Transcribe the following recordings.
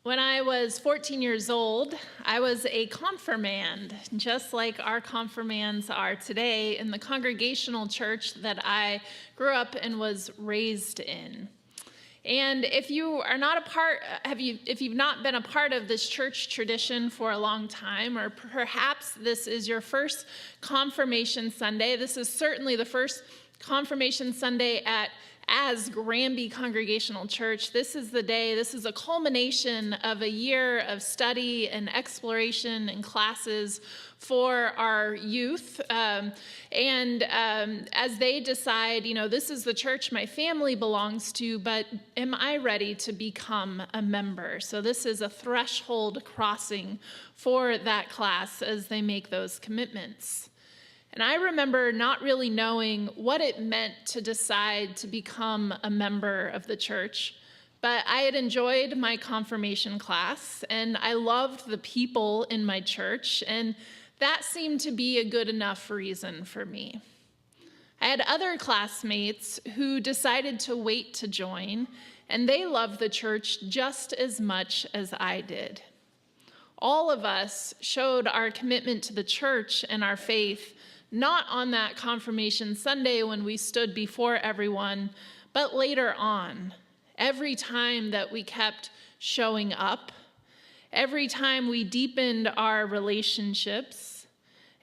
When I was 14 years old, I was a confirmand, just like our confirmands are today in the Congregational church that I grew up and was raised in. And if you are not a part, if you've not been a part of this church tradition for a long time, or perhaps this is your first confirmation Sunday, this is certainly the first confirmation Sunday as Granby Congregational Church. This is the day, this is a culmination of a year of study and exploration and classes for our youth. As they decide, this is the church my family belongs to, but am I ready to become a member? So this is a threshold crossing for that class as they make those commitments. And I remember not really knowing what it meant to decide to become a member of the church, but I had enjoyed my confirmation class, and I loved the people in my church, and that seemed to be a good enough reason for me. I had other classmates who decided to wait to join, and they loved the church just as much as I did. All of us showed our commitment to the church and our faith not on that confirmation Sunday when we stood before everyone, but later on, every time that we kept showing up, every time we deepened our relationships,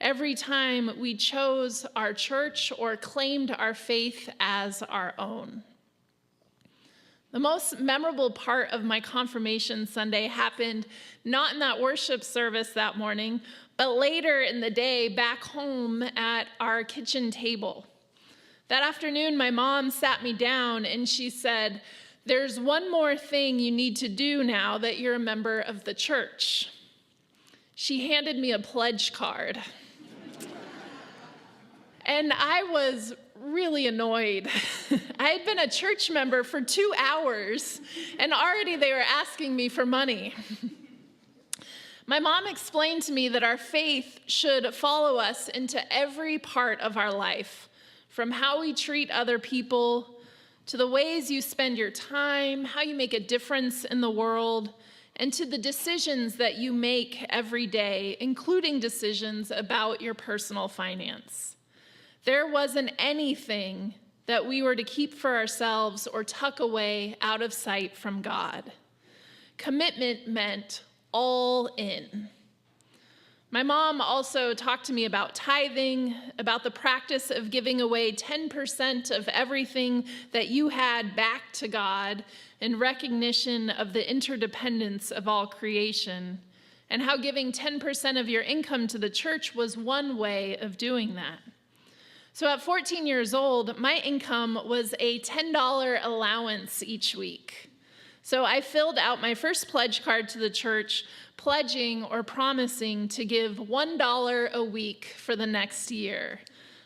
every time we chose our church or claimed our faith as our own. The most memorable part of my confirmation Sunday happened not in that worship service that morning, but later in the day back home at our kitchen table. That afternoon, my mom sat me down and she said, "There's one more thing you need to do now that you're a member of the church." She handed me a pledge card. And I was really annoyed. I had been a church member for 2 hours, and already they were asking me for money. My mom explained to me that our faith should follow us into every part of our life, from how we treat other people, to the ways you spend your time, how you make a difference in the world, and to the decisions that you make every day, including decisions about your personal finance. There wasn't anything that we were to keep for ourselves or tuck away out of sight from God. Commitment meant all in. My mom also talked to me about tithing, about the practice of giving away 10% of everything that you had back to God in recognition of the interdependence of all creation, and how giving 10% of your income to the church was one way of doing that. So at 14 years old, my income was a $10 allowance each week. So I filled out my first pledge card to the church, pledging or promising to give $1 a week for the next year,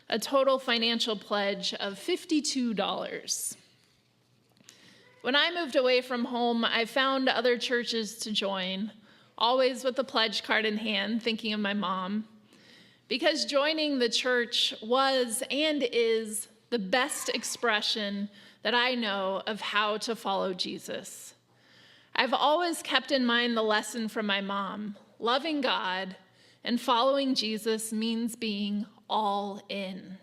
a total financial pledge of $52. When I moved away from home, I found other churches to join, always with a pledge card in hand, thinking of my mom, because joining the church was and is the best expression that I know of how to follow Jesus. I've always kept in mind the lesson from my mom. Loving God and following Jesus means being all in.